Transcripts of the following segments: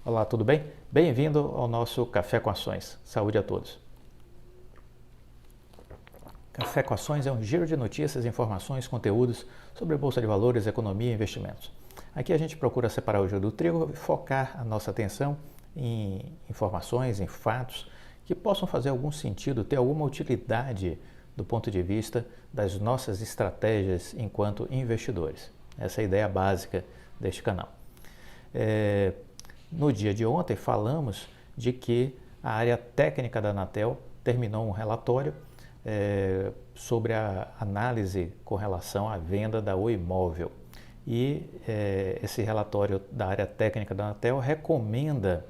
Olá, tudo bem? Bem-vindo ao nosso Café com Ações. Saúde a todos. Café com Ações é um giro de notícias, informações, conteúdos sobre Bolsa de Valores, economia e investimentos. Aqui a gente procura separar o joio do trigo e focar a nossa atenção em informações, em fatos que possam fazer algum sentido, ter alguma utilidade do ponto de vista das nossas estratégias enquanto investidores. Essa é a ideia básica deste canal. No dia de ontem falamos de que a área técnica da Anatel terminou um relatório sobre a análise com relação à venda da Oi Móvel. E esse relatório da área técnica da Anatel recomenda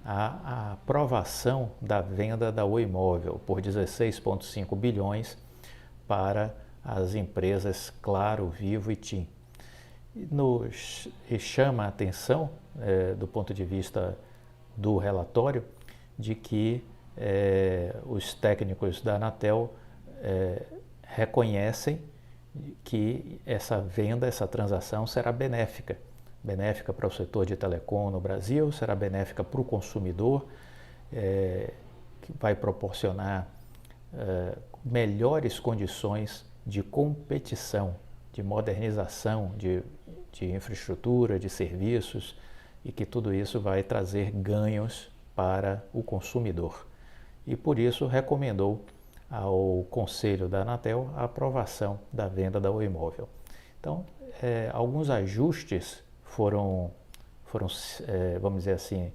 a aprovação da venda da Oi Móvel por 16,5 bilhões para as empresas Claro, Vivo e TIM. E chama a atenção, do ponto de vista do relatório, de que os técnicos da Anatel reconhecem que essa venda, essa transação será benéfica. Benéfica para o setor de telecom no Brasil, será benéfica para o consumidor, que vai proporcionar melhores condições de competição, de modernização de infraestrutura, de serviços, e que tudo isso vai trazer ganhos para o consumidor. E por isso recomendou ao Conselho da Anatel a aprovação da venda da Oi Móvel. Então, alguns ajustes foram vamos dizer assim,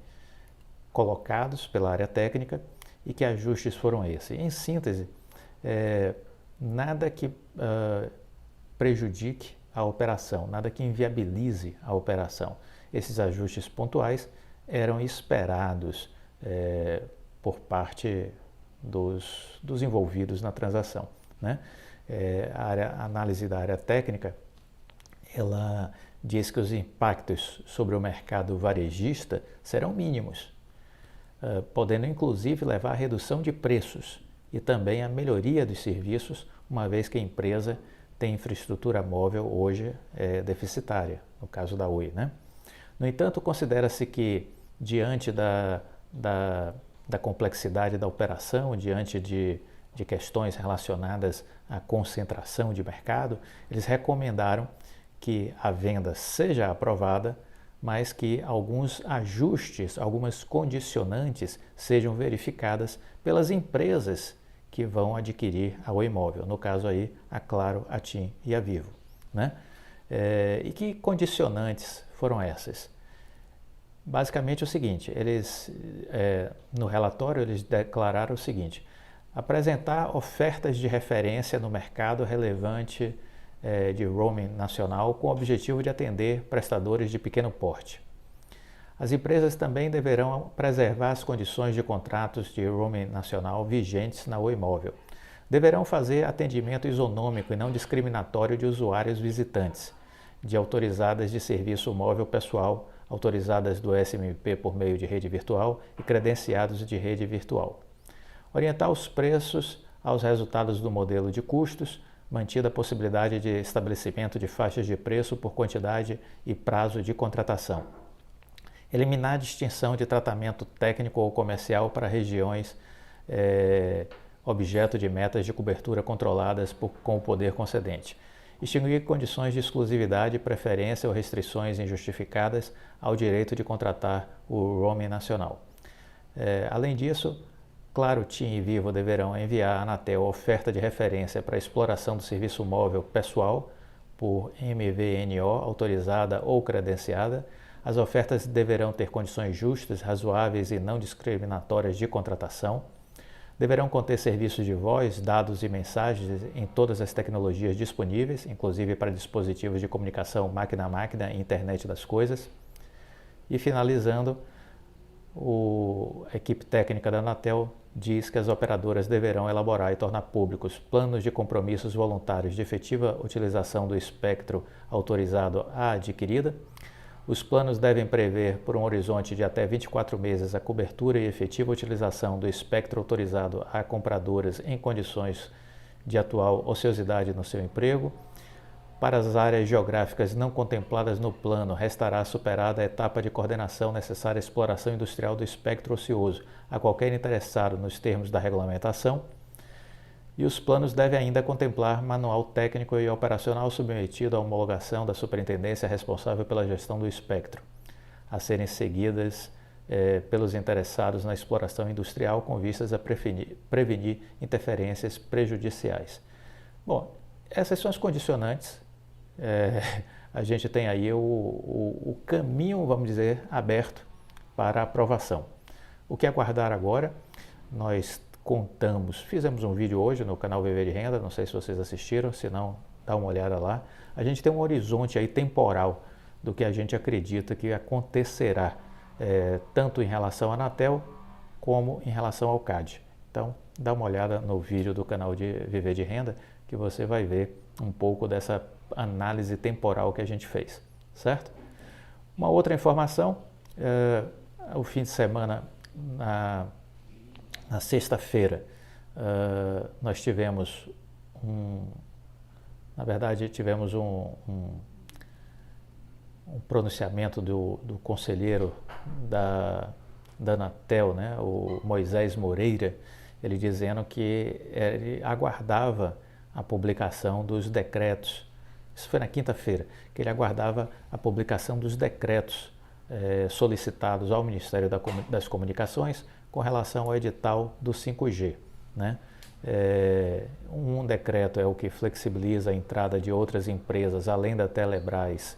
colocados pela área técnica. E que ajustes foram esses? Em síntese, nada que prejudique a operação, nada que inviabilize a operação. Esses ajustes pontuais eram esperados por parte dos envolvidos na transação, né? A análise da área técnica, ela diz que os impactos sobre o mercado varejista serão mínimos, podendo inclusive levar à redução de preços e também à melhoria dos serviços, uma vez que a empresa tem infraestrutura móvel hoje deficitária, no caso da Oi, né? No entanto, considera-se que, diante da complexidade da operação, diante de questões relacionadas à concentração de mercado, eles recomendaram que a venda seja aprovada, mas que alguns ajustes, algumas condicionantes sejam verificadas pelas empresas que vão adquirir a Oi Móvel, no caso aí a Claro, a TIM e a Vivo, né? E que condicionantes foram essas? Basicamente o seguinte, eles no relatório eles declararam o seguinte: apresentar ofertas de referência no mercado relevante de roaming nacional com o objetivo de atender prestadores de pequeno porte. As empresas também deverão preservar as condições de contratos de roaming nacional vigentes na Oi Móvel. Deverão fazer atendimento isonômico e não discriminatório de usuários visitantes, de autorizadas de serviço móvel pessoal, autorizadas do SMP por meio de rede virtual e credenciados de rede virtual. Orientar os preços aos resultados do modelo de custos, mantida a possibilidade de estabelecimento de faixas de preço por quantidade e prazo de contratação. Eliminar a distinção de tratamento técnico ou comercial para regiões objeto de metas de cobertura controladas com o poder concedente. Extinguir condições de exclusividade, preferência ou restrições injustificadas ao direito de contratar o roaming nacional. Além disso, Claro, TIM e Vivo deverão enviar à Anatel oferta de referência para exploração do serviço móvel pessoal por MVNO autorizada ou credenciada. As ofertas deverão ter condições justas, razoáveis e não discriminatórias de contratação. Deverão conter serviços de voz, dados e mensagens em todas as tecnologias disponíveis, inclusive para dispositivos de comunicação máquina a máquina e internet das coisas. E finalizando, a equipe técnica da Anatel diz que as operadoras deverão elaborar e tornar públicos planos de compromissos voluntários de efetiva utilização do espectro autorizado à adquirida. Os planos devem prever, por um horizonte de até 24 meses, a cobertura e efetiva utilização do espectro autorizado a compradoras em condições de atual ociosidade no seu emprego. Para as áreas geográficas não contempladas no plano, restará superada a etapa de coordenação necessária à exploração industrial do espectro ocioso a qualquer interessado nos termos da regulamentação. E os planos devem ainda contemplar manual técnico e operacional submetido à homologação da superintendência responsável pela gestão do espectro, a serem seguidas pelos interessados na exploração industrial com vistas a prevenir interferências prejudiciais. Bom, essas são as condicionantes. A gente tem aí o caminho, vamos dizer, aberto para a aprovação. O que aguardar agora? Nós fizemos um vídeo hoje no canal Viver de Renda, não sei se vocês assistiram, se não, dá uma olhada lá. A gente tem um horizonte aí temporal do que a gente acredita que acontecerá, tanto em relação à Anatel como em relação ao CAD. Então, dá uma olhada no vídeo do canal de Viver de Renda, que você vai ver um pouco dessa análise temporal que a gente fez, certo? Uma outra informação, o fim de semana, na sexta-feira, nós tivemos um pronunciamento do conselheiro da Anatel, né, o Moisés Moreira, ele dizendo que ele aguardava a publicação dos decretos. Isso foi na quinta-feira, que ele aguardava a publicação dos decretos solicitados ao Ministério das Comunicações com relação ao edital do 5G. Né? Um decreto é o que flexibiliza a entrada de outras empresas, além da Telebrás,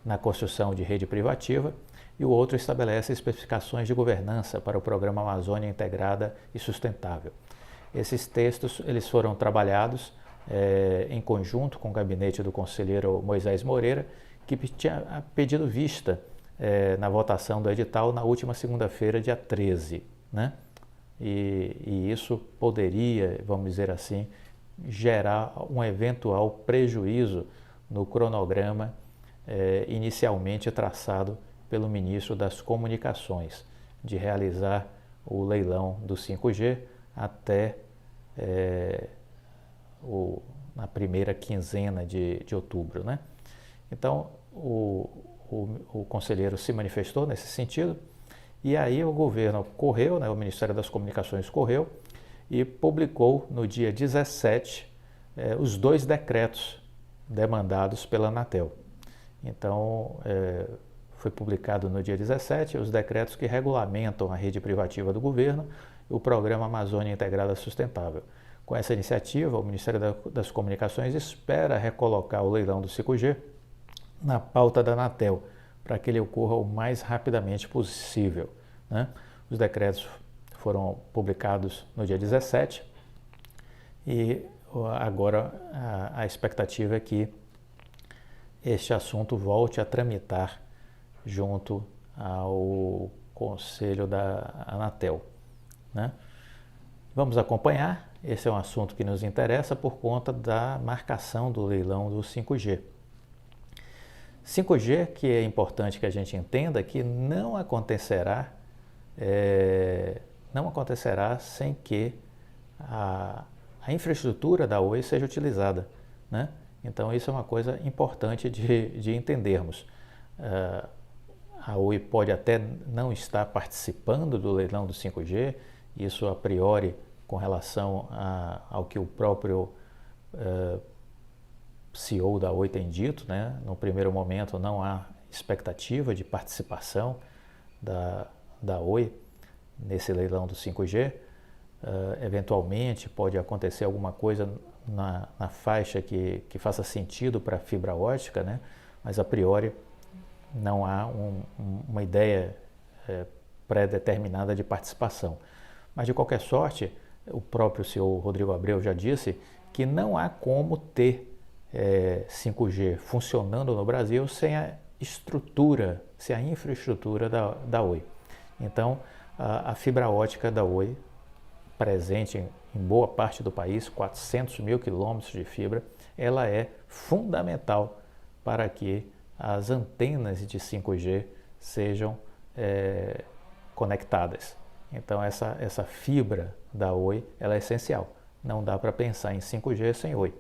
na construção de rede privativa, e o outro estabelece especificações de governança para o Programa Amazônia Integrada e Sustentável. Esses textos eles foram trabalhados em conjunto com o gabinete do conselheiro Moisés Moreira, que tinha pedido vista na votação do edital na última segunda-feira, dia 13. Né? E isso poderia, vamos dizer assim, gerar um eventual prejuízo no cronograma inicialmente traçado pelo ministro das Comunicações, de realizar o leilão do 5G até na primeira quinzena de outubro. Né? Então, o conselheiro se manifestou nesse sentido, e aí o governo correu, né, o Ministério das Comunicações correu e publicou no dia 17 os 2 decretos demandados pela Anatel. Então, foi publicado no dia 17 os decretos que regulamentam a rede privativa do governo e o Programa Amazônia Integrada Sustentável. Com essa iniciativa, o Ministério das Comunicações espera recolocar o leilão do 5G na pauta da Anatel, para que ele ocorra o mais rapidamente possível. Né? Os decretos foram publicados no dia 17 e agora a expectativa é que este assunto volte a tramitar junto ao Conselho da Anatel. Né? Vamos acompanhar, esse é um assunto que nos interessa por conta da marcação do leilão do 5G. 5G, que é importante que a gente entenda que não acontecerá sem que a infraestrutura da Oi seja utilizada. Né? Então, isso é uma coisa importante de entendermos. A Oi pode até não estar participando do leilão do 5G, isso a priori com relação ao que o próprio CEO da Oi tem dito, né? No primeiro momento não há expectativa de participação da Oi nesse leilão do 5G. Eventualmente pode acontecer alguma coisa na faixa que faça sentido para a fibra ótica, né? Mas a priori não há uma ideia pré-determinada de participação. Mas de qualquer sorte, o próprio CEO Rodrigo Abreu já disse que não há como ter 5G funcionando no Brasil sem a infraestrutura da Oi. Então, a fibra ótica da Oi, presente em boa parte do país, 400 mil quilômetros de fibra, ela é fundamental para que as antenas de 5G sejam conectadas. Então, essa fibra da Oi ela é essencial. Não dá para pensar em 5G sem Oi.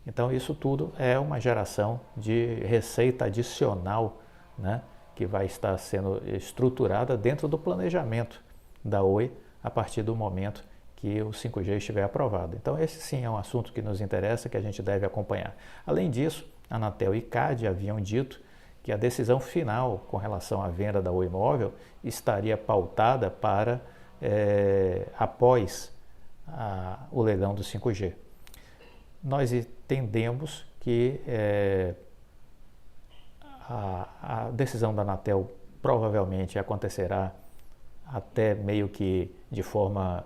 Então isso tudo é uma geração de receita adicional, né, que vai estar sendo estruturada dentro do planejamento da Oi a partir do momento que o 5G estiver aprovado. Então esse sim é um assunto que nos interessa, que a gente deve acompanhar. Além disso, a Anatel e CADE haviam dito que a decisão final com relação à venda da Oi Móvel estaria pautada para após o leilão do 5G. Nós entendemos que a decisão da Anatel provavelmente acontecerá até meio que de forma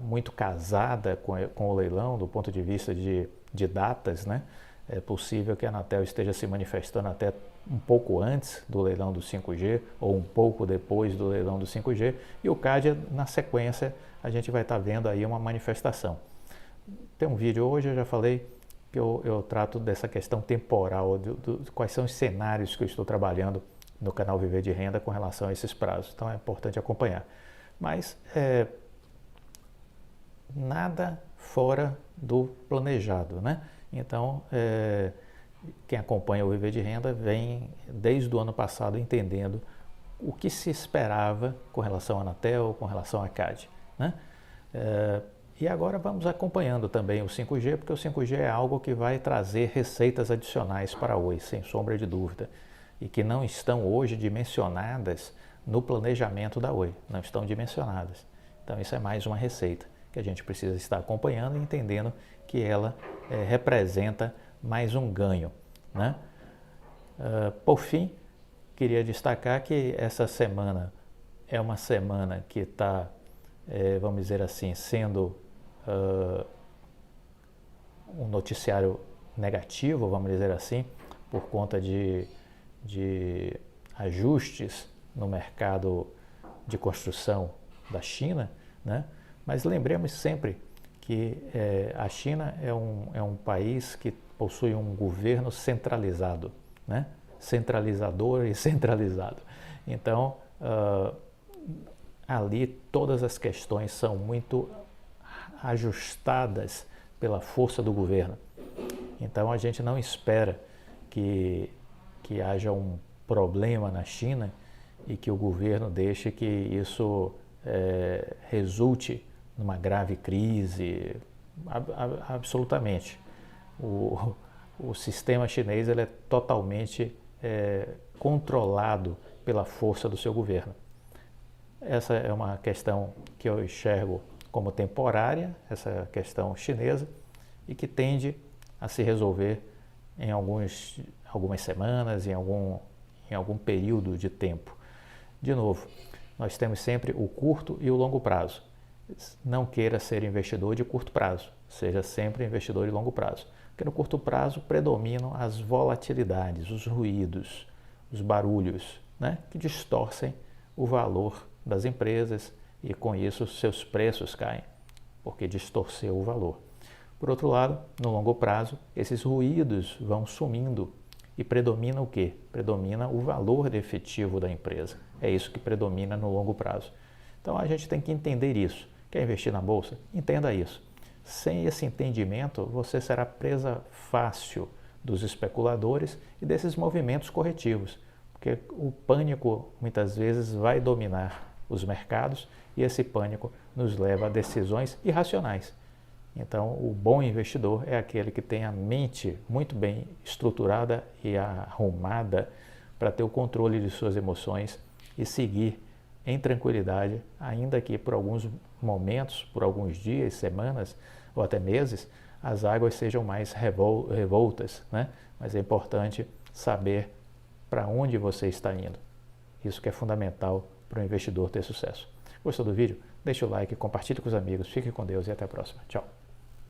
muito casada com o leilão, do ponto de vista de datas, né? É possível que a Anatel esteja se manifestando até um pouco antes do leilão do 5G ou um pouco depois do leilão do 5G, e o CADE, na sequência, a gente vai estar vendo aí uma manifestação. Tem um vídeo hoje, eu já falei, que eu trato dessa questão temporal, quais são os cenários que eu estou trabalhando no canal Viver de Renda com relação a esses prazos. Então é importante acompanhar. Mas nada fora do planejado, né? Então, quem acompanha o Viver de Renda vem desde o ano passado entendendo o que se esperava com relação à Anatel, com relação à CADE, né? E agora vamos acompanhando também o 5G, porque o 5G é algo que vai trazer receitas adicionais para a Oi, sem sombra de dúvida, e que não estão hoje dimensionadas no planejamento da Oi, não estão dimensionadas. Então isso é mais uma receita que a gente precisa estar acompanhando e entendendo que ela representa mais um ganho, né? Por fim, queria destacar que essa semana é uma semana que está, vamos dizer assim, sendo um noticiário negativo, vamos dizer assim, por conta de ajustes no mercado de construção da China, né? Mas lembremos sempre que a China é um país que possui um governo centralizado, né? Centralizador e centralizado. Então, ali todas as questões são muito ajustadas pela força do governo. Então, a gente não espera que haja um problema na China e que o governo deixe que isso resulte numa grave crise. Absolutamente. O sistema chinês ele é totalmente controlado pela força do seu governo. Essa é uma questão que eu enxergo como temporária, essa questão chinesa, e que tende a se resolver em algumas semanas, em algum período de tempo. De novo, nós temos sempre o curto e o longo prazo. Não queira ser investidor de curto prazo, seja sempre investidor de longo prazo. Porque no curto prazo predominam as volatilidades, os ruídos, os barulhos, né, que distorcem o valor das empresas e com isso seus preços caem, porque distorceu o valor. Por outro lado, no longo prazo, esses ruídos vão sumindo e predomina o quê? Predomina o valor efetivo da empresa. É isso que predomina no longo prazo. Então a gente tem que entender isso. Quer investir na bolsa? Entenda isso. Sem esse entendimento, você será presa fácil dos especuladores e desses movimentos corretivos, porque o pânico muitas vezes vai dominar os mercados e esse pânico nos leva a decisões irracionais. Então, o bom investidor é aquele que tem a mente muito bem estruturada e arrumada para ter o controle de suas emoções e seguir em tranquilidade, ainda que por alguns momentos, por alguns dias, semanas ou até meses, as águas sejam mais revoltas, né? Mas é importante saber para onde você está indo. Isso que é fundamental para o investidor ter sucesso. Gostou do vídeo? Deixe o like, compartilhe com os amigos, fique com Deus e até a próxima. Tchau!